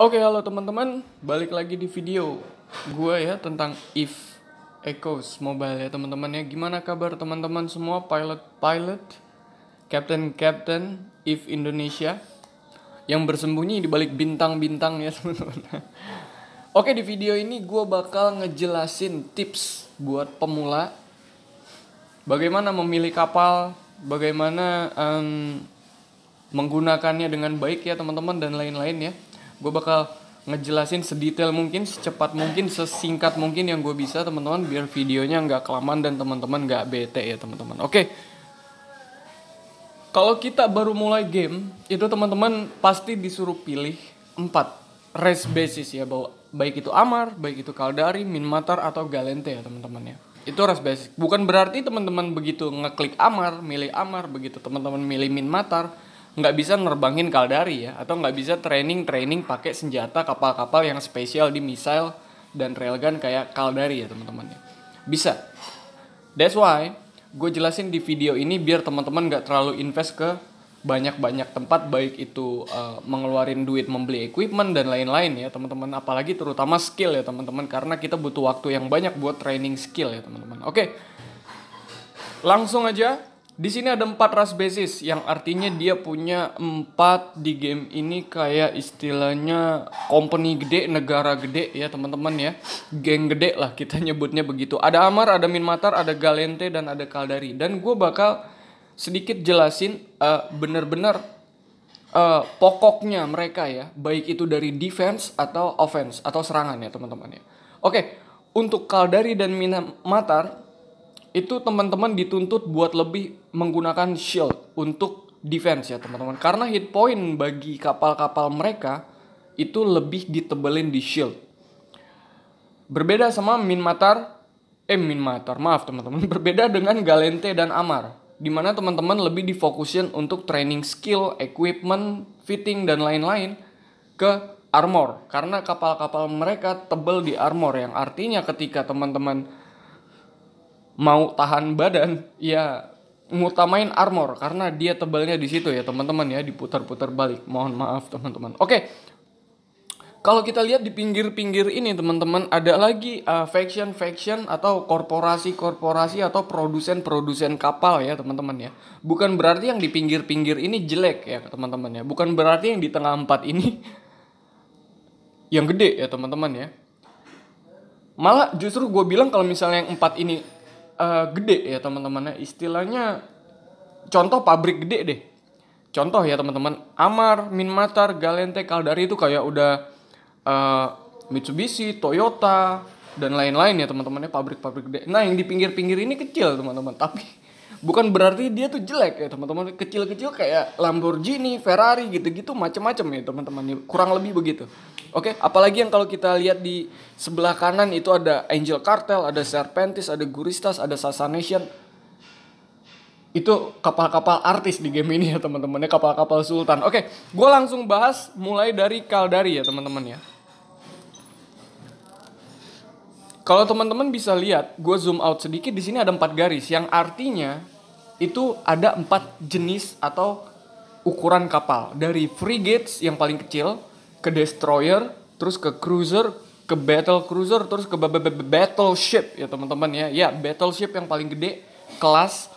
Oke, halo teman-teman, balik lagi di video gue ya tentang Eve Echoes Mobile ya teman-teman ya. Gimana kabar teman-teman semua, pilot, captain Eve Indonesia yang bersembunyi di balik bintang-bintang ya teman-teman. Oke, di video ini gue bakal ngejelasin tips buat pemula, bagaimana memilih kapal, bagaimana menggunakannya dengan baik ya teman-teman, dan lain-lain ya. Gue bakal ngejelasin sedetail mungkin, secepat mungkin, sesingkat mungkin yang gue bisa teman-teman, biar videonya nggak kelamaan dan teman-teman nggak bete ya teman-teman. Oke, kalau kita baru mulai game itu teman-teman pasti disuruh pilih 4 race basis ya, baik itu Amarr, baik itu Caldari, Minmatar atau Gallente ya teman-teman ya. Itu race basis. Bukan berarti teman-teman begitu ngeklik Amarr, milih Amarr, begitu teman-teman milih Minmatar nggak bisa nerbangin Caldari ya, atau nggak bisa training pakai senjata kapal-kapal yang spesial di missile dan railgun kayak Caldari ya teman-teman ya. Bisa. That's why gue jelasin di video ini biar teman-teman nggak terlalu invest ke banyak-banyak tempat, baik itu mengeluarin duit membeli equipment dan lain-lain ya teman-teman, apalagi terutama skill ya teman-teman, karena kita butuh waktu yang banyak buat training skill ya teman-teman. Oke. Langsung aja. Di sini ada 4 ras basis, yang artinya dia punya 4 di game ini kayak istilahnya company gede, negara gede ya teman-teman ya. Geng gede lah kita nyebutnya begitu. Ada Amarr, ada Minmatar, ada Gallente, dan ada Caldari. Dan gue bakal sedikit jelasin bener-bener pokoknya mereka ya. Baik itu dari defense atau offense atau serangan ya teman-teman ya. Oke, untuk Caldari dan Minmatar itu teman-teman dituntut buat lebih menggunakan shield untuk defense ya teman-teman. Karena hit point bagi kapal-kapal mereka itu lebih ditebelin di shield. Berbeda sama Minmatar, maaf teman-teman. Berbeda dengan Gallente dan Amarr, dimana teman-teman lebih difokusin untuk training skill, equipment, fitting, dan lain-lain ke armor. Karena kapal-kapal mereka tebel di armor, yang artinya ketika teman-teman mau tahan badan ya ngutamain armor karena dia tebalnya di situ ya teman-teman ya, diputar-putar balik. Mohon maaf teman-teman. Oke. Kalau kita lihat di pinggir-pinggir ini teman-teman, ada lagi faction atau korporasi atau produsen kapal ya teman-teman ya. Bukan berarti yang di pinggir-pinggir ini jelek ya teman-teman ya. Bukan berarti yang di tengah 4 ini yang gede ya teman-teman ya. Malah justru gue bilang kalau misalnya yang 4 ini gede ya teman-teman ya, istilahnya contoh pabrik gede deh. Contoh ya teman-teman, Amarr, Minmatar, Gallente, Caldari itu kayak udah Mitsubishi, Toyota dan lain-lain ya teman-teman ya, pabrik-pabrik gede. Nah, yang di pinggir-pinggir ini kecil teman-teman, tapi bukan berarti dia tuh jelek ya teman-teman. Kecil-kecil kayak Lamborghini, Ferrari gitu-gitu macam-macam ya teman-teman. Kurang lebih begitu. Oke, apalagi yang kalau kita lihat di sebelah kanan itu ada Angel Cartel, ada Serpentis, ada Guristas, ada Sassanation. Itu kapal-kapal artis di game ini ya teman-teman ya, kapal-kapal sultan. Oke, gue langsung bahas mulai dari Caldari ya teman-teman ya. Kalau teman-teman bisa lihat, gue zoom out sedikit, di sini ada 4 garis, yang artinya itu ada 4 jenis atau ukuran kapal. Dari frigates yang paling kecil, ke destroyer, terus ke cruiser, ke battle cruiser, terus ke battleship ya teman-teman ya. Ya, battleship yang paling gede kelas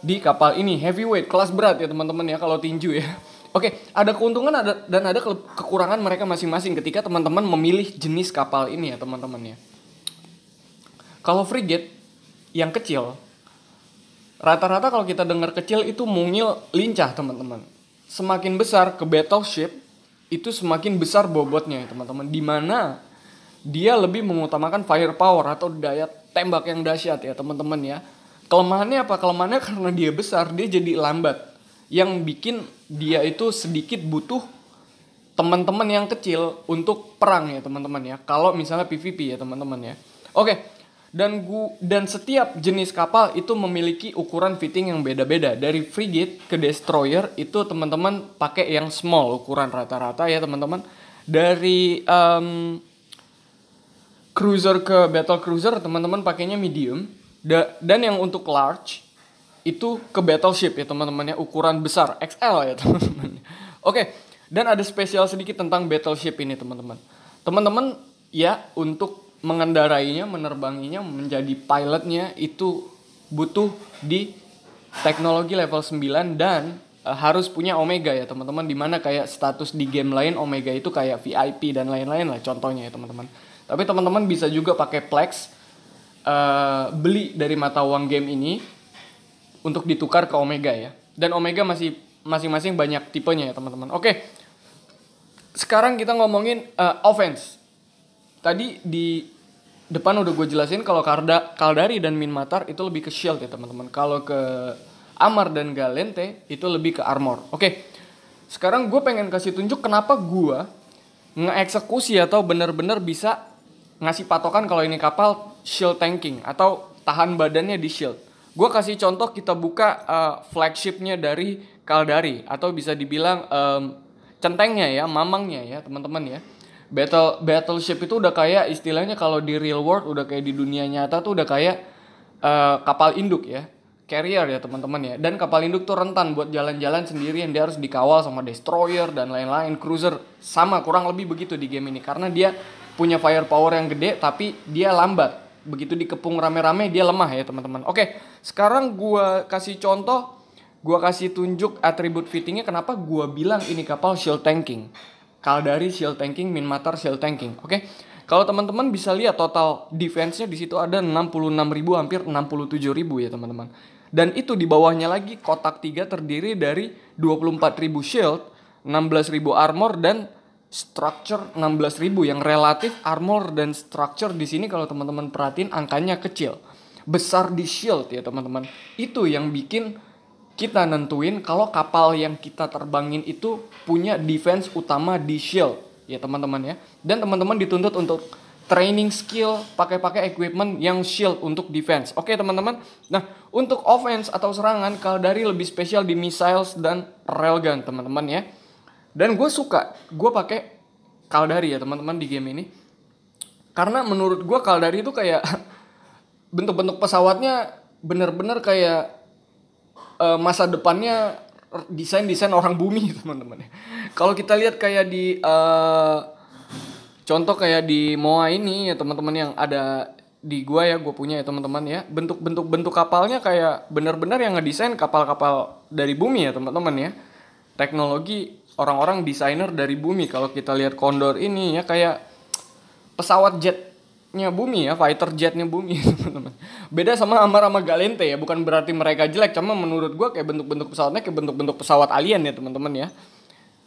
di kapal ini, heavyweight, kelas berat ya teman-teman ya kalau tinju ya. Oke, ada keuntungan dan ada kekurangan mereka masing-masing ketika teman-teman memilih jenis kapal ini ya teman-teman ya. Kalau frigate yang kecil, rata-rata kalau kita dengar kecil itu mungil, lincah teman-teman. Semakin besar ke battleship, itu semakin besar bobotnya ya teman-teman, dimana dia lebih mengutamakan firepower atau daya tembak yang dahsyat ya teman-teman ya. Kelemahannya apa? Kelemahannya karena dia besar, dia jadi lambat, yang bikin dia itu sedikit butuh teman-teman yang kecil untuk perang ya teman-teman ya, kalau misalnya PVP ya teman-teman ya. Oke. Dan setiap jenis kapal itu memiliki ukuran fitting yang beda-beda. Dari frigate ke destroyer itu teman-teman pakai yang small ukuran rata-rata ya teman-teman. Dari cruiser ke battle cruiser teman-teman pakainya medium. Dan yang untuk large itu ke battleship ya teman-teman ya, ukuran besar XL ya teman-teman. Oke. Dan ada spesial sedikit tentang battleship ini teman-teman. Teman-teman ya untuk mengendarainya, menerbanginya, menjadi pilotnya itu butuh di teknologi level 9 dan harus punya Omega ya teman-teman. Dimana kayak status di game lain Omega itu kayak VIP dan lain-lain lah contohnya ya teman-teman. Tapi teman-teman bisa juga pakai Plex, beli dari mata uang game ini untuk ditukar ke Omega ya. Dan Omega masih masing-masing banyak tipenya ya teman-teman. Oke, sekarang kita ngomongin offense. Tadi di depan udah gue jelasin kalau Caldari dan Minmatar itu lebih ke shield ya teman-teman. Kalau ke Amar dan Galente itu lebih ke armor. Oke, sekarang gue pengen kasih tunjuk kenapa gue ngeeksekusi atau bener-bener bisa ngasih patokan kalau ini kapal shield tanking atau tahan badannya di shield. Gue kasih contoh, kita buka flagshipnya dari Caldari atau bisa dibilang centengnya ya, mamangnya ya teman-teman ya. Battleship itu udah kayak istilahnya kalau di real world udah kayak di dunia nyata tuh udah kayak kapal induk ya, carrier ya teman-teman ya. Dan kapal induk tuh rentan buat jalan-jalan sendirian, dia harus dikawal sama destroyer dan lain-lain, cruiser sama kurang lebih begitu di game ini karena dia punya firepower yang gede tapi dia lambat. Begitu dikepung rame-rame dia lemah ya teman-teman. Oke, sekarang gua kasih contoh, gua kasih tunjuk atribut fittingnya kenapa gua bilang ini kapal shield tanking. Caldari shield tanking, Minmatar shield tanking. Oke. Kalau teman-teman bisa lihat total defense-nya di situ ada 66.000 hampir 67.000 ya teman-teman. Dan itu di bawahnya lagi kotak 3 terdiri dari 24.000 shield, 16.000 armor dan structure 16.000 yang relatif armor dan structure di sini kalau teman-teman perhatiin angkanya kecil. Besar di shield ya teman-teman. Itu yang bikin kita nentuin kalau kapal yang kita terbangin itu punya defense utama di shield ya teman-teman ya. Dan teman-teman dituntut untuk training skill, pakai equipment yang shield untuk defense. Oke teman-teman. Nah, untuk offense atau serangan Caldari lebih spesial di missiles dan railgun teman-teman ya. Dan gue suka gue pakai Caldari ya teman-teman di game ini. Karena menurut gue Caldari itu kayak bentuk-bentuk pesawatnya bener-bener kayak masa depannya desain orang bumi teman-teman. Kalau kita lihat kayak di contoh kayak di MOA ini ya teman-teman yang ada di gua ya, gua punya ya teman-teman ya. Bentuk kapalnya kayak benar-benar yang ngedesain kapal-kapal dari bumi ya teman-teman ya. Teknologi orang-orang desainer dari bumi. Kalau kita lihat Condor ini ya kayak pesawat jetnya bumi ya, fighter jetnya bumi teman-teman. Beda sama Amar sama Galente ya, bukan berarti mereka jelek, cuma menurut gue kayak bentuk-bentuk pesawatnya kayak bentuk-bentuk pesawat alien ya teman-teman ya.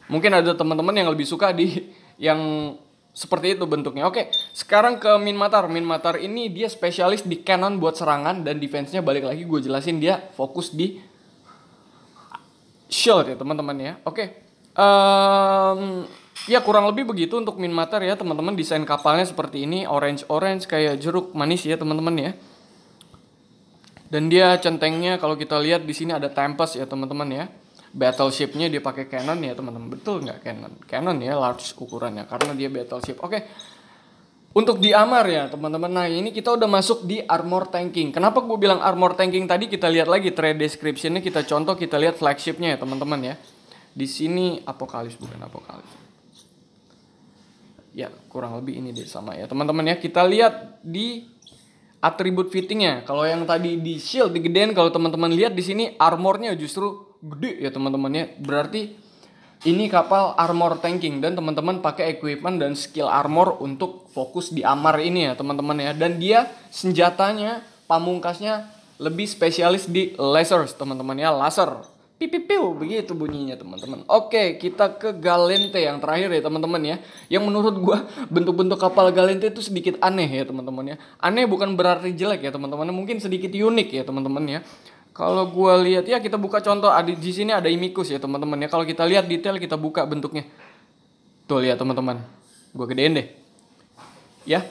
Mungkin ada teman-teman yang lebih suka di yang seperti itu bentuknya. Oke, sekarang ke Minmatar. Minmatar ini dia spesialis di cannon buat serangan dan defense-nya balik lagi gue jelasin dia fokus di shield ya teman-teman ya. Oke. Ya kurang lebih begitu untuk Minmatar ya teman-teman. Desain kapalnya seperti ini, orange kayak jeruk manis ya teman-teman ya. Dan dia centengnya kalau kita lihat di sini ada Tempest ya teman-teman ya. Battleship-nya dia pakai cannon ya teman-teman. Betul nggak cannon? Cannon ya, large ukurannya karena dia battleship. Oke. Untuk di Amar ya teman-teman. Nah ini kita udah masuk di armor tanking. Kenapa gue bilang armor tanking tadi? Kita lihat lagi trade description-nya, kita contoh, kita lihat flagship-nya ya teman-teman ya. Di sini Apocalypse bukan Apocalypse. Ya kurang lebih ini deh sama ya teman-teman ya. Kita lihat di atribut fittingnya. Kalau yang tadi di shield digedein, kalau teman-teman lihat di sini armornya justru gede ya teman-teman ya. Berarti ini kapal armor tanking dan teman-teman pakai equipment dan skill armor untuk fokus di Amar ini ya teman-teman ya. Dan dia senjatanya pamungkasnya lebih spesialis di lasers teman-teman ya, laser. Pipipiu begitu bunyinya teman-teman. Oke, kita ke Galente yang terakhir ya teman-teman ya. Yang menurut gua bentuk-bentuk kapal Galente itu sedikit aneh ya teman-teman ya. Aneh bukan berarti jelek ya teman-teman, mungkin sedikit unik ya teman-teman ya. Kalau gua lihat ya, kita buka contoh, ada di sini ada Imicus ya teman-teman ya. Kalau kita lihat detail, kita buka bentuknya. Tuh lihat teman-teman. Gua gedein deh. Ya.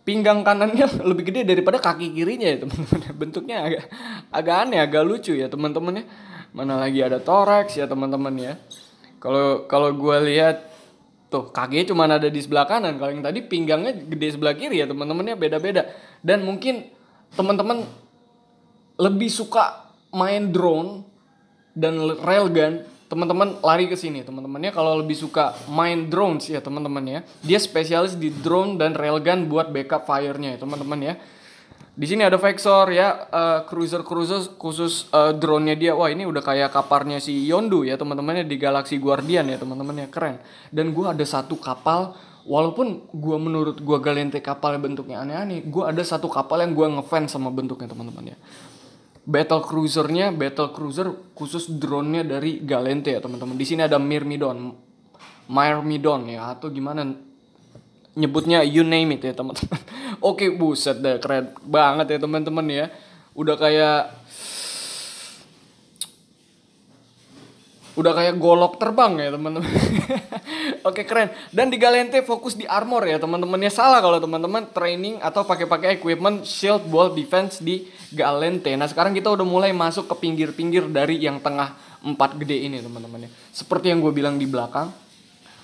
Pinggang kanannya lebih gede daripada kaki kirinya ya teman-teman. Bentuknya agak aneh, agak lucu ya teman-teman ya. Mana lagi ada thorax ya teman-teman ya. Kalau gue lihat tuh kakinya cuma ada di sebelah kanan. Kalau yang tadi pinggangnya gede sebelah kiri ya teman-teman ya, beda-beda. Dan mungkin teman-teman lebih suka main drone dan railgun teman-teman lari ke sini teman-teman ya. Kalau lebih suka main drones ya teman-teman ya, dia spesialis di drone dan railgun buat backup fire-nya ya teman-teman ya. Di sini ada Vexor ya, cruiser khusus drone-nya dia. Wah, ini udah kayak kaparnya si Yondu ya teman-teman ya di Galaxy Guardian ya teman-teman ya, keren. Dan gua ada satu kapal, walaupun menurut gua Galente kapalnya bentuknya aneh-aneh, gua ada satu kapal yang gua ngefans sama bentuknya teman-teman ya. Battle cruiser khusus drone-nya dari Galente ya teman-teman. Di sini ada Myrmidon ya, atau gimana nyebutnya, you name it ya teman-teman. Oke, buset deh, keren banget ya teman-teman ya. Udah kayak golok terbang ya teman-teman. Oke, keren. Dan di Galente fokus di armor ya teman-teman ya. Salah kalau teman-teman training atau pakai equipment shield wall defense di Galente. Nah, sekarang kita udah mulai masuk ke pinggir-pinggir dari yang tengah 4 gede ini teman-teman ya. Seperti yang gue bilang di belakang,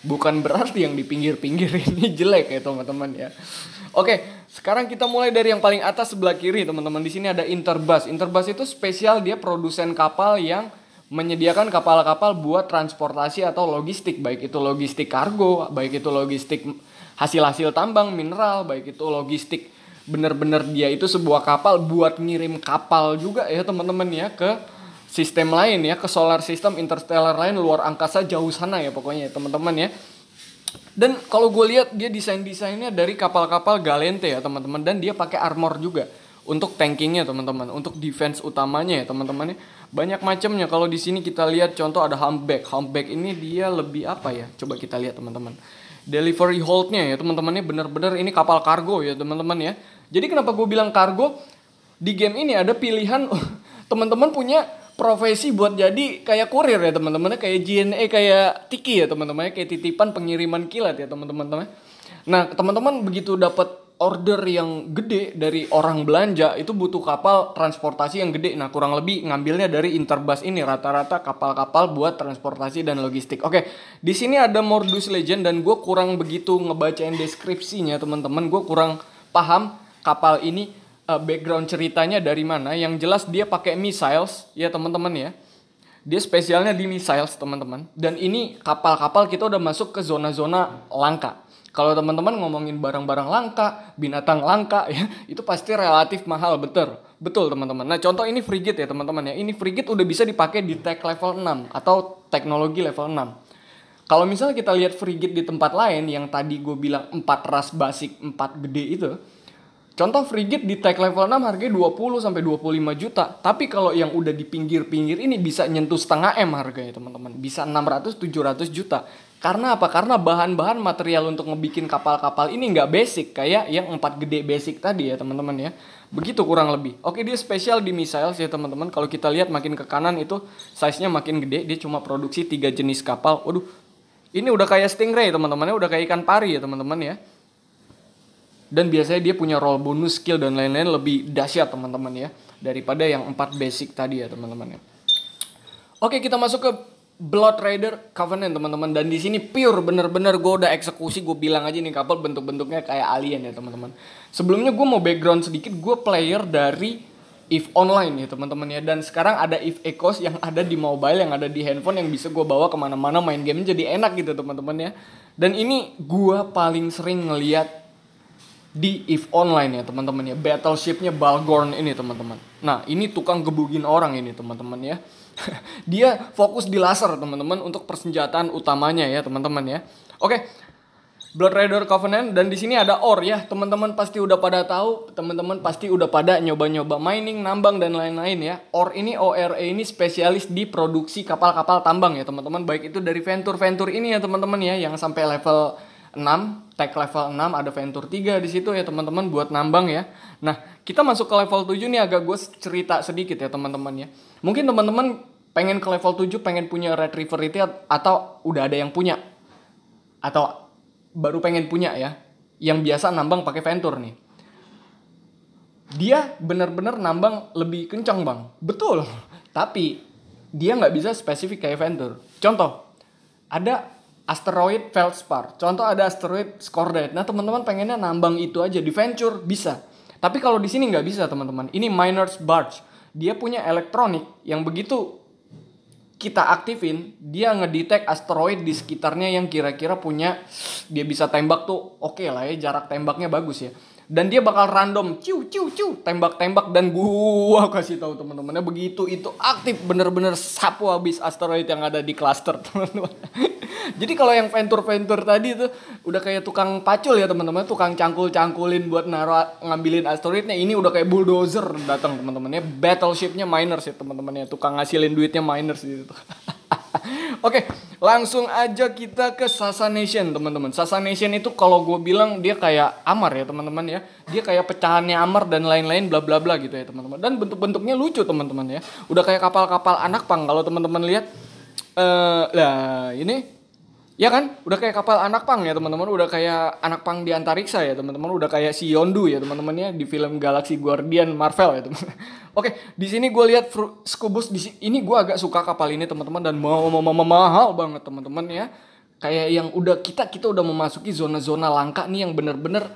bukan berarti yang di pinggir-pinggir ini jelek ya teman-teman ya. Oke, sekarang kita mulai dari yang paling atas sebelah kiri teman-teman. Di sini ada Interbus. Interbus itu spesial, dia produsen kapal yang menyediakan kapal-kapal buat transportasi atau logistik, baik itu logistik kargo, baik itu logistik hasil-hasil tambang, mineral, baik itu logistik bener-bener dia itu sebuah kapal buat ngirim kapal juga ya teman-teman ya ke sistem lain ya, ke solar system, interstellar lain, luar angkasa jauh sana ya pokoknya ya teman-teman ya. Dan kalau gue lihat dia desainnya dari kapal-kapal Galente ya teman-teman, dan dia pakai armor juga untuk tankingnya teman-teman, untuk defense utamanya ya teman-teman ya. Banyak macamnya. Kalau di sini kita lihat contoh ada humpback. Humpback ini dia lebih apa ya? Coba kita lihat teman-teman. Delivery hold-nya ya teman-teman ya, bener-bener ini kapal kargo ya teman-teman ya. Jadi kenapa gue bilang kargo? Di game ini ada pilihan teman-teman punya profesi buat jadi kayak kurir ya teman-teman, kayak JNE, kayak Tiki ya teman-teman, kayak titipan pengiriman kilat ya teman-teman. Nah, teman-teman begitu dapat order yang gede dari orang belanja, itu butuh kapal transportasi yang gede. Nah, kurang lebih ngambilnya dari Interbus ini, rata-rata kapal-kapal buat transportasi dan logistik. Oke, di sini ada Mordus Legend dan gue kurang begitu ngebacain deskripsinya teman-teman, gue kurang paham kapal ini background ceritanya dari mana. Yang jelas dia pakai missiles ya teman-teman ya. Dia spesialnya di missiles teman-teman. Dan ini kapal-kapal kita udah masuk ke zona-zona langka. Kalau teman-teman ngomongin barang-barang langka, binatang langka ya, itu pasti relatif mahal, betul teman-teman. Nah, contoh ini frigate ya teman-teman ya. Ini frigate udah bisa dipakai di tech level 6 atau teknologi level 6. Kalau misalnya kita lihat frigate di tempat lain yang tadi gue bilang 4 ras basic, 4 gede itu, contoh frigate di tech level 6 harganya 20 sampai 25 juta. Tapi kalau yang udah di pinggir-pinggir ini bisa nyentuh setengah M harganya teman-teman. Bisa 600-700 juta. Karena apa? Karena bahan-bahan material untuk ngebikin kapal-kapal ini nggak basic kayak yang 4 gede basic tadi ya teman-teman ya. Begitu kurang lebih. Oke, dia spesial di missiles ya teman-teman. Kalau kita lihat makin ke kanan itu size-nya makin gede. Dia cuma produksi 3 jenis kapal. Waduh, ini udah kayak Stingray teman-teman ya. Udah kayak ikan pari ya teman-teman ya. Dan biasanya dia punya roll bonus, skill dan lain-lain lebih dahsyat teman-teman ya, daripada yang 4 basic tadi ya teman-teman ya. Oke, kita masuk ke Blood Raider Covenant teman-teman. Dan di sini pure bener-bener gue udah eksekusi. Gue bilang aja nih kapal bentuk-bentuknya kayak alien ya teman-teman. Sebelumnya gue mau background sedikit. Gue player dari EVE Online ya teman-teman ya. Dan sekarang ada EVE Echoes yang ada di mobile, yang ada di handphone, yang bisa gue bawa kemana-mana main game jadi enak gitu teman-teman ya. Dan ini gue paling sering ngeliat di EVE Online ya teman-teman ya. Battleshipnya Balgorn ini teman-teman. Nah, ini tukang gebugin orang ini teman-teman ya. Dia fokus di laser teman-teman untuk persenjataan utamanya ya teman-teman ya. Oke, Blood Raider Covenant. Dan di sini ada ore ya teman-teman, pasti udah pada tahu, teman-teman pasti udah pada nyoba-nyoba mining, nambang dan lain-lain ya. Ore ini spesialis di produksi kapal-kapal tambang ya teman-teman. Baik itu dari Venture ini ya teman-teman ya, yang sampai level 6, tech level 6, ada Venture 3 di situ ya teman-teman buat nambang ya. Nah, kita masuk ke level 7 nih, agak gue cerita sedikit ya teman-teman ya. Mungkin teman-teman pengen ke level 7, pengen punya Retriever itu atau udah ada yang punya, atau baru pengen punya ya, yang biasa nambang pakai Venture nih. Dia bener-bener nambang lebih kencang bang, betul. Tapi dia nggak bisa spesifik kayak Venture. Contoh, ada asteroid Feldspar, contoh ada asteroid Scordite. Nah teman-teman pengennya nambang itu aja di Venture bisa, tapi kalau di sini nggak bisa teman-teman. Ini Miner's Barge, dia punya elektronik yang begitu kita aktifin, dia ngedetect asteroid di sekitarnya yang kira-kira punya, dia bisa tembak tuh oke lah ya, jarak tembaknya bagus ya. Dan dia bakal random tembak-tembak, dan gua kasih tahu teman-temannya begitu itu aktif bener-bener sapu habis asteroid yang ada di cluster teman-teman. Jadi kalau yang venture tadi tuh udah kayak tukang pacul ya teman-teman, tukang cangkul-cangkulin buat ngambilin asteroidnya, ini udah kayak bulldozer datang teman-temannya, battleshipnya miners ya teman-temannya, tukang ngasilin duitnya miners gitu. Oke, langsung aja kita ke Sasa Nation teman-teman. Sasa Nation itu kalau gue bilang dia kayak Amar ya teman-teman ya. Dia kayak pecahannya Amar dan lain-lain bla bla bla gitu ya teman-teman. Dan bentuk-bentuknya lucu teman-teman ya. Udah kayak kapal-kapal anak pang kalau teman-teman lihat. Lah ini ya kan, udah kayak kapal anak pang ya teman-teman, udah kayak anak pang di antariksa ya teman-teman, udah kayak si Yondu ya teman-teman ya di film Galaxy Guardian Marvel ya teman-teman. Oke, di sini gue lihat Scubus ini gue agak suka kapal ini teman-teman, dan mahal banget teman-teman ya. Kayak yang udah kita udah memasuki zona-zona langka nih yang bener-bener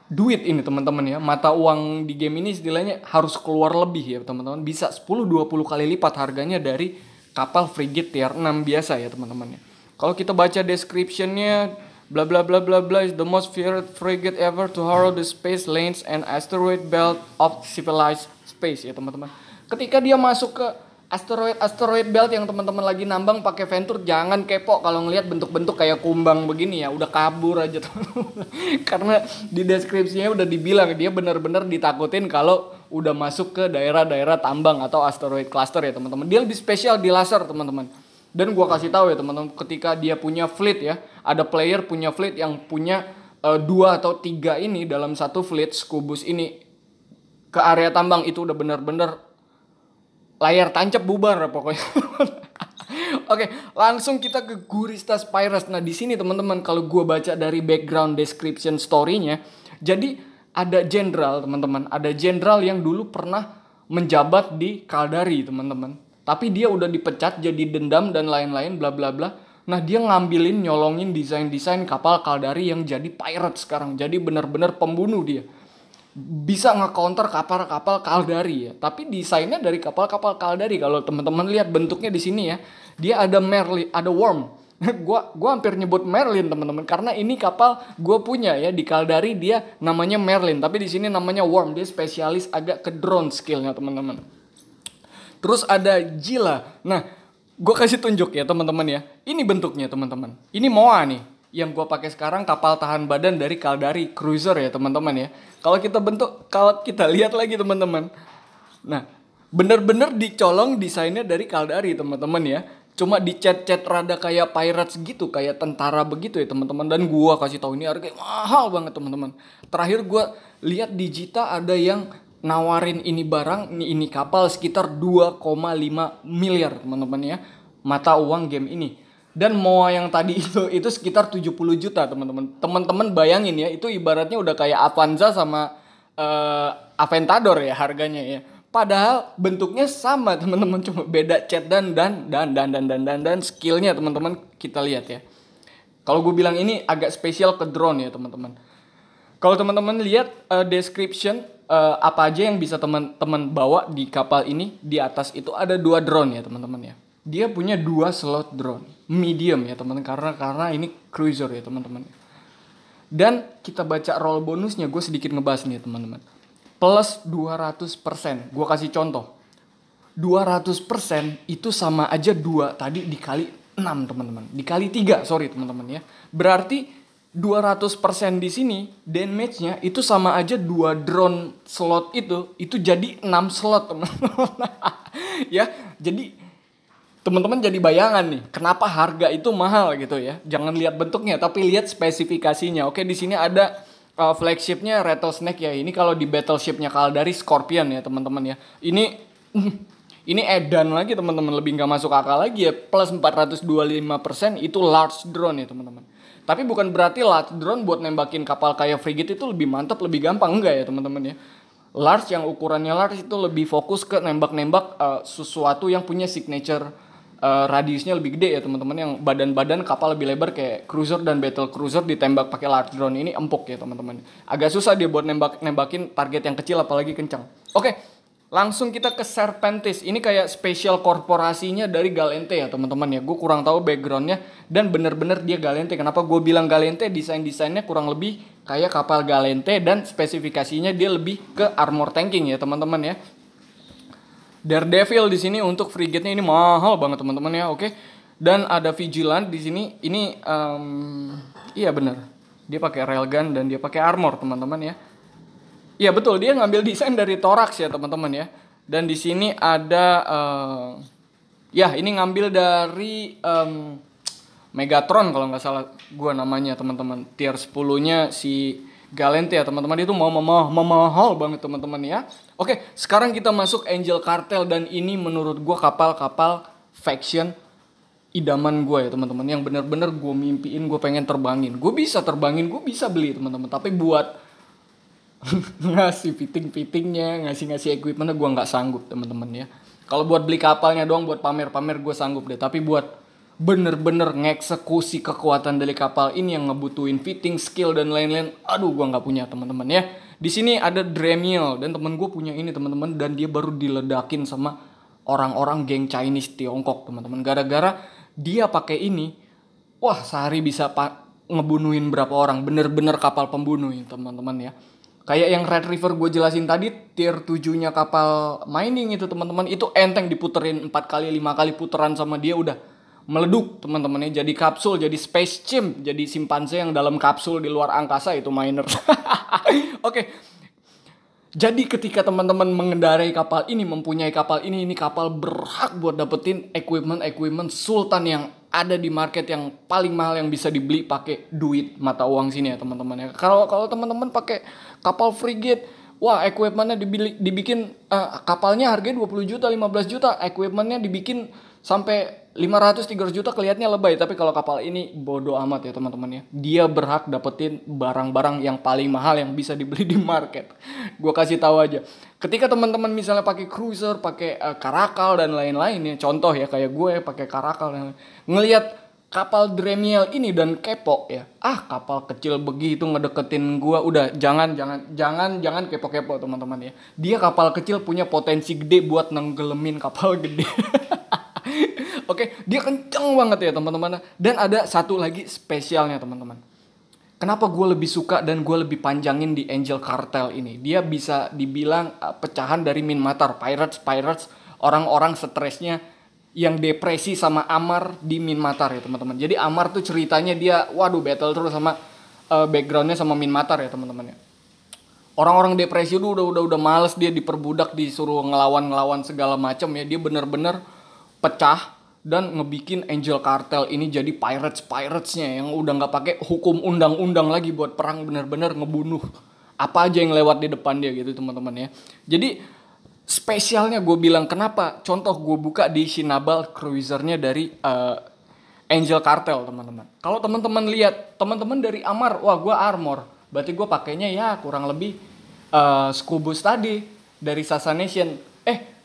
duit ini teman-teman ya. Mata uang di game ini istilahnya harus keluar lebih ya teman-teman, bisa 10-20 kali lipat harganya dari kapal frigate tier 6 biasa ya teman-teman ya. Kalau kita baca description-nya, bla bla bla bla bla, is the most feared frigate ever to harrow the space lanes and asteroid belt of civilized space ya teman-teman. Ketika dia masuk ke asteroid belt yang teman-teman lagi nambang pakai venture, jangan kepo kalau ngelihat bentuk-bentuk kayak kumbang begini ya, udah kabur aja teman-teman. Karena di deskripsinya udah dibilang dia benar-benar ditakutin kalau udah masuk ke daerah-daerah tambang atau asteroid cluster ya teman-teman. Dia lebih spesial di laser teman-teman. Dan gua kasih tahu ya teman-teman, ketika dia punya fleet ya, ada player punya fleet yang punya 2 atau 3 ini dalam satu fleet Scubus ini ke area tambang, itu udah benar-benar layar tancap bubar pokoknya. Oke, langsung kita ke Guristas Pirates. Nah, di sini teman-teman kalau gua baca dari background description story-nya, jadi ada jenderal teman-teman, ada jenderal yang dulu pernah menjabat di Caldari teman-teman. Tapi dia udah dipecat jadi dendam dan lain-lain bla bla bla. Nah, dia nyolongin desain-desain kapal Caldari yang jadi pirate sekarang. Jadi benar-benar pembunuh dia. Bisa nge-counter kapal-kapal Caldari ya. Tapi desainnya dari kapal-kapal Caldari. Kalau teman-teman lihat bentuknya di sini ya, dia ada Merlin, ada Worm. Gua hampir nyebut Merlin teman-teman, karena ini kapal gue punya ya di Caldari, dia namanya Merlin, tapi di sini namanya Worm. Dia spesialis agak ke drone skillnya teman-teman. Terus ada Gila. Nah, gue kasih tunjuk ya teman-teman ya. Ini bentuknya teman-teman. Ini Moa nih, yang gue pakai sekarang, kapal tahan badan dari Caldari Cruiser ya teman-teman ya. Kalau kita lihat lagi teman-teman. Nah, bener-bener dicolong desainnya dari Caldari teman-teman ya. Cuma dicat-cat rada kayak pirates gitu, kayak tentara begitu ya teman-teman. Dan gue kasih tahu ini harganya mahal banget teman-teman. Terakhir gue lihat di Jita ada yang nawarin ini barang, ini kapal sekitar 2,5 miliar teman-teman ya, mata uang game ini. Dan Moa yang tadi itu sekitar 70 juta teman-teman. Teman-teman bayangin ya, itu ibaratnya udah kayak Avanza sama Aventador ya harganya ya. Padahal bentuknya sama teman-teman, cuma beda cat dan skillnya teman-teman kita lihat ya. Kalau gue bilang ini agak spesial ke drone ya teman-teman. Kalau teman-teman lihat description apa aja yang bisa teman-teman bawa di kapal ini, di atas itu ada 2 drone ya teman-teman ya. Dia punya 2 slot drone medium ya teman-teman, karena ini cruiser ya teman-teman. Dan kita baca roll bonusnya, gue sedikit ngebahas nih teman-teman. Plus 200%. Gue kasih contoh. 200% itu sama aja 2 tadi dikali 6 teman-teman. Dikali 3, sorry teman-teman ya. Berarti 200% di sini damage-nya itu sama aja 2 drone slot itu jadi 6 slot teman-teman. Ya, jadi teman-teman jadi bayangan nih kenapa harga itu mahal gitu ya. Jangan lihat bentuknya tapi lihat spesifikasinya. Oke, di sini ada flagshipnya Rattlesnake ya. Ini kalau di battleshipnya Caldari Scorpion ya teman-teman ya. Ini edan lagi teman-teman, lebih nggak masuk akal lagi ya. Plus 425% itu large drone ya teman-teman. Tapi bukan berarti large drone buat nembakin kapal kayak frigate itu lebih mantap, lebih gampang. Enggak ya teman-teman ya. Large yang ukurannya large itu lebih fokus ke nembak-nembak sesuatu yang punya signature radiusnya lebih gede ya teman-teman. Yang badan-badan kapal lebih lebar kayak cruiser dan battle cruiser ditembak pakai large drone ini empuk ya teman-teman. Agak susah dia buat nembakin target yang kecil apalagi kencang. Oke, Langsung kita ke Serpentis. Ini kayak spesial korporasinya dari Gallente ya teman-teman ya. Gue kurang tahu backgroundnya dan bener-bener dia Gallente. Kenapa gue bilang Gallente? Desainnya kurang lebih kayak kapal Gallente dan spesifikasinya dia lebih ke armor tanking ya teman-teman ya. Daredevil di sini untuk frigate-nya ini mahal banget teman-teman ya. Oke. Dan ada Vigilant di sini. Ini iya bener. Dia pakai railgun dan dia pakai armor teman-teman ya. Iya betul, dia ngambil desain dari Thorax ya teman-teman ya. Dan di sini ada, ya ini ngambil dari Megatron kalau nggak salah gua namanya teman-teman. Tier 10-nya si Gallente ya teman-teman. Itu mahal banget teman-teman ya. Oke, sekarang kita masuk Angel Cartel dan ini menurut gua kapal-kapal faction idaman gue ya teman-teman. Yang bener-bener gue mimpiin, gue pengen terbangin. Gue bisa terbangin, gue bisa beli teman-teman. Tapi buat ngasih fittingnya, ngasih equipmentnya gue nggak sanggup teman-teman ya. Kalau buat beli kapalnya doang, buat pamer-pamer gue sanggup deh. Tapi buat bener-bener ngeksekusi kekuatan dari kapal ini yang ngebutuhin fitting, skill dan lain-lain, aduh gue nggak punya teman-teman ya. Di sini ada Dremiel dan temen gue punya ini teman-teman dan dia baru diledakin sama orang-orang geng Chinese Tiongkok teman-teman. Gara-gara dia pakai ini, wah sehari bisa ngebunuhin berapa orang, bener-bener kapal pembunuh ya teman-teman ya. Kayak yang Red River gue jelasin tadi, tier 7-nya kapal mining itu teman-teman, itu enteng diputerin 4 kali 5 kali puteran sama dia udah meleduk teman-teman ya. Jadi kapsul, jadi space chimp, jadi simpanse yang dalam kapsul di luar angkasa itu miner. Oke. Jadi ketika teman-teman mengendarai kapal ini, mempunyai kapal ini kapal berhak buat dapetin equipment sultan yang ada di market yang paling mahal yang bisa dibeli pakai duit mata uang sini ya teman-teman ya. Kalau teman-teman pakai kapal frigate, wah equipmentnya dibikin kapalnya harganya 20 juta, 15 juta, equipmentnya dibikin sampai 500, 300 juta kelihatannya lebay. Tapi kalau kapal ini bodo amat ya teman-teman ya. Dia berhak dapetin barang-barang yang paling mahal yang bisa dibeli di market. Gue kasih tahu aja. Ketika teman-teman misalnya pakai cruiser, pakai Caracal dan lain-lain ya. Contoh ya kayak gue pakai Caracal dan ngelihat kapal Dremiel ini dan kepo ya. Kapal kecil begitu ngedeketin gue, udah jangan kepo-kepo teman-teman ya. Dia kapal kecil punya potensi gede buat nenggelemin kapal gede. Oke, dia kenceng banget ya teman-teman. Dan ada satu lagi spesialnya teman-teman. Kenapa gue lebih suka dan gue lebih panjangin di Angel Cartel ini? Dia bisa dibilang pecahan dari Minmatar, Pirates, orang-orang stresnya yang depresi sama Amar di Minmatar ya teman-teman. Jadi Amar tuh ceritanya dia, waduh battle terus sama backgroundnya sama Minmatar ya teman-teman ya. Orang-orang depresi udah males dia diperbudak, disuruh ngelawan segala macam ya. Dia bener-bener pecah dan ngebikin Angel Cartel ini jadi pirates-nya yang udah nggak pakai hukum undang-undang lagi buat perang, bener-bener ngebunuh apa aja yang lewat di depan dia gitu teman-teman ya. Jadi spesialnya gue bilang kenapa, contoh gue buka di Shinabal cruisernya dari Angel Cartel teman-teman. Kalau teman-teman lihat, teman-teman dari Amar, wah gue armor, berarti gue pakainya ya kurang lebih Scubus tadi dari Sassanation.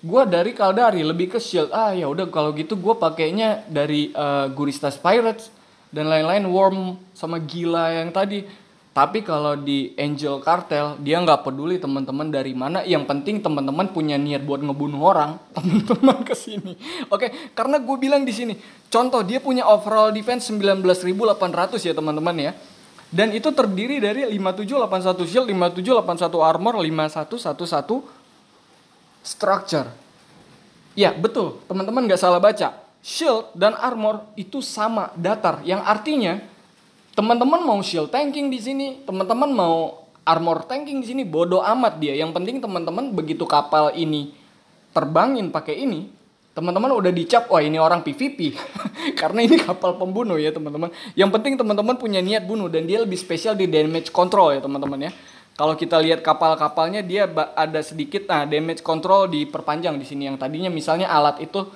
Gue dari Caldari lebih ke shield. Ya udah kalau gitu gue pakainya dari Guristas Pirates dan lain-lain, Worm sama Gila yang tadi. Tapi kalau di Angel Cartel dia nggak peduli teman-teman dari mana, yang penting teman-teman punya niat buat ngebunuh orang, teman-teman kesini. Oke, karena gue bilang di sini, contoh dia punya overall defense 19.800 ya teman-teman ya. Dan itu terdiri dari 5781 shield, 5781 armor, 5111 structure. Ya betul, teman-teman gak salah baca. Shield dan armor itu sama datar. Yang artinya teman-teman mau shield tanking di sini, teman-teman mau armor tanking di sini, bodo amat dia. Yang penting teman-teman begitu kapal ini terbangin pakai ini, teman-teman udah dicap, wah ini orang PvP. Karena ini kapal pembunuh ya teman-teman. Yang penting teman-teman punya niat bunuh dan dia lebih spesial di damage control ya teman-teman ya. Kalau kita lihat kapal-kapalnya dia ada sedikit damage control diperpanjang di sini. Yang tadinya misalnya alat itu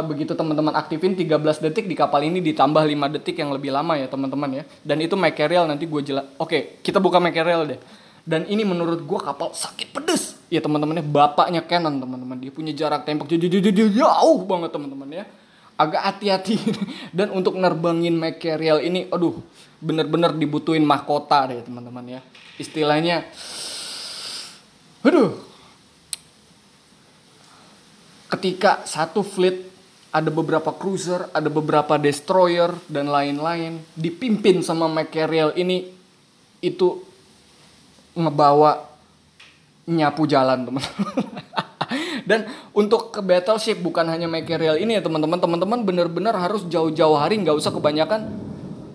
begitu teman-teman aktifin 13 detik, di kapal ini ditambah 5 detik yang lebih lama ya teman-teman ya. Dan itu Mackerel nanti gue jelas. Oke, kita buka Mackerel deh. Dan ini menurut gue kapal sakit pedes. Ya teman-temannya bapaknya Canon teman-teman. Dia punya jarak tembak jauh banget teman-teman ya. Agak hati-hati. Dan untuk nerbangin Mackerel ini aduh bener-bener dibutuhin mahkota deh teman-teman ya. Istilahnya aduh. ketika satu fleet ada beberapa cruiser, ada beberapa destroyer dan lain-lain dipimpin sama Mackerel ini, itu ngebawa nyapu jalan teman-teman. Dan untuk ke battleship bukan hanya Mackerel ini ya teman-teman. Teman-teman benar-benar harus jauh-jauh hari, nggak usah kebanyakan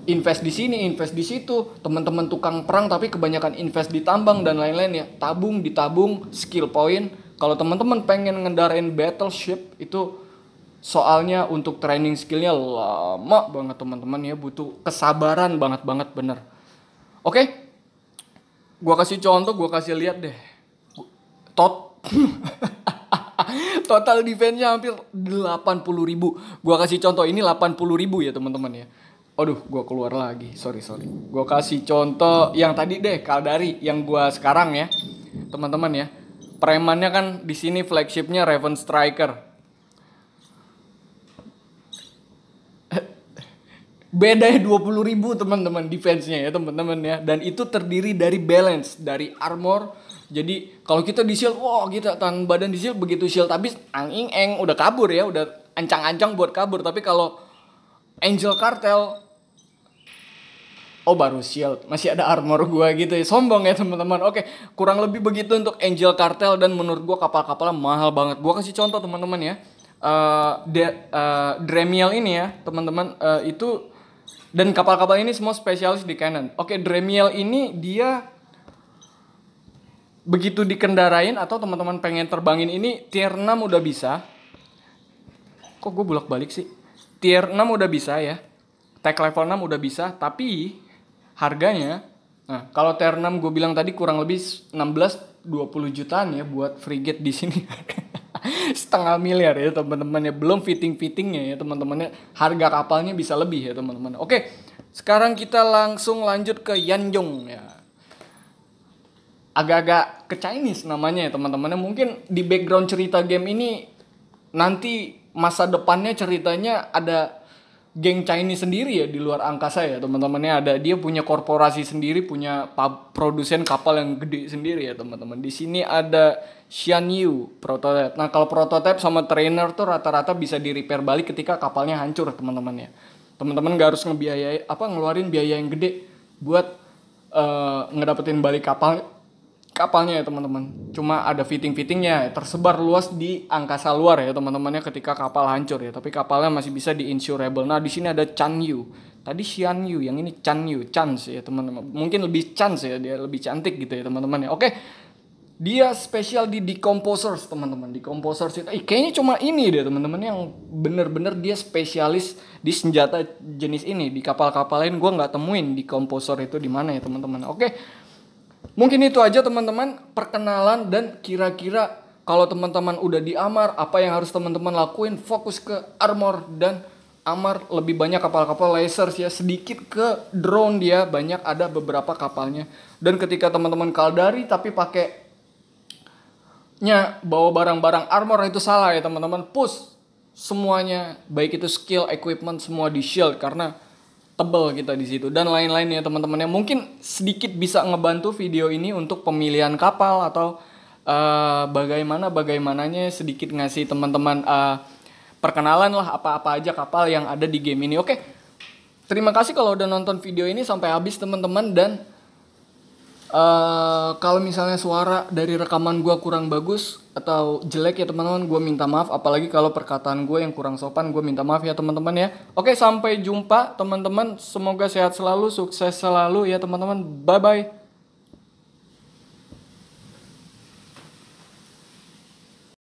invest di sini, invest di situ. Teman-teman tukang perang tapi kebanyakan invest di tambang dan lain-lain ya. Tabung, ditabung, skill point. Kalau teman-teman pengen ngendarain battleship itu soalnya untuk training skillnya lama banget teman-teman ya. Butuh kesabaran banget bener. Oke, gua kasih contoh, gua kasih lihat deh. Total defense-nya hampir 80.000. Gua kasih contoh ini 80.000 ya teman-teman ya. Aduh, gua keluar lagi. Sorry. Gua kasih contoh yang tadi deh, Caldari yang gua sekarang ya. Teman-teman ya. Premannya kan di sini flagshipnya Raven Striker. Beda 20.000 teman-teman defense-nya ya teman-teman ya. Dan itu terdiri dari balance, dari armor. Jadi kalau kita di shield, wah kita tahan badan di shield, begitu shield habis anging udah kabur ya, udah ancang-ancang buat kabur. Tapi kalau Angel Cartel, oh baru shield, masih ada armor gua gitu ya, sombong ya teman-teman. Oke, kurang lebih begitu untuk Angel Cartel dan menurut gua kapal-kapalnya mahal banget. Gua kasih contoh teman-teman ya, Dremiel ini ya teman-teman, itu dan kapal-kapal ini semua spesialis di cannon. Oke, Dremiel ini dia begitu dikendarain atau teman-teman pengen terbangin ini tier 6 udah bisa. Kok gue bolak-balik sih? Tier 6 udah bisa ya. Tech level 6 udah bisa, tapi harganya, nah kalau tier 6 gue bilang tadi kurang lebih 16-20 jutaan ya buat frigate di sini. Setengah miliar ya teman-teman ya, belum fitting-fittingnya ya teman-teman ya. Harga kapalnya bisa lebih ya teman-teman. Oke, sekarang kita langsung lanjut ke Yanjong ya. Agak-agak ke Chinese namanya ya teman-teman. Mungkin di background cerita game ini nanti masa depannya ceritanya ada geng Chinese sendiri ya di luar angkasa ya teman-temannya. Ada dia punya korporasi sendiri, punya produsen kapal yang gede sendiri ya teman-teman. Di sini ada Xianyu prototype. Nah kalau prototype sama trainer tuh rata-rata bisa di repair balik ketika kapalnya hancur teman-teman ya. Teman-teman gak harus ngeluarin biaya yang gede buat ngedapetin balik kapalnya ya teman-teman. Cuma ada fitting-fittingnya tersebar luas di angkasa luar ya teman-temannya ketika kapal hancur ya. Tapi kapalnya masih bisa di-insurable. Nah di sini ada Chanyu. Tadi Xianyu, yang ini Chanyu, Chance ya teman-teman. Mungkin lebih Chance ya, dia lebih cantik gitu ya teman-teman ya. Oke. Dia spesial di decomposers teman-teman. Decomposers itu kayaknya cuma ini deh teman-teman yang bener-bener dia spesialis di senjata jenis ini. Di kapal-kapal lain gue nggak temuin decomposer itu di mana ya teman-teman. Oke. Mungkin itu aja teman-teman perkenalan, dan kira-kira kalau teman-teman udah di Amarr apa yang harus teman-teman lakuin, fokus ke armor dan Amarr lebih banyak kapal-kapal lasers ya, sedikit ke drone dia banyak ada beberapa kapalnya. Dan ketika teman-teman Caldari tapi pakainya bawa barang-barang armor itu salah ya teman-teman. Push semuanya baik itu skill, equipment semua di shield karena tebel kita di situ dan lain-lain ya teman-teman. Yang mungkin sedikit bisa ngebantu video ini untuk pemilihan kapal atau bagaimananya sedikit ngasih teman-teman perkenalan lah apa-apa aja kapal yang ada di game ini. Oke. Terima kasih kalau udah nonton video ini sampai habis teman-teman, dan kalau misalnya suara dari rekaman gue kurang bagus atau jelek ya teman-teman, gue minta maaf. Apalagi kalau perkataan gue yang kurang sopan, gue minta maaf ya teman-teman ya. Oke, sampai jumpa teman-teman. Semoga sehat selalu, sukses selalu ya teman-teman. Bye-bye.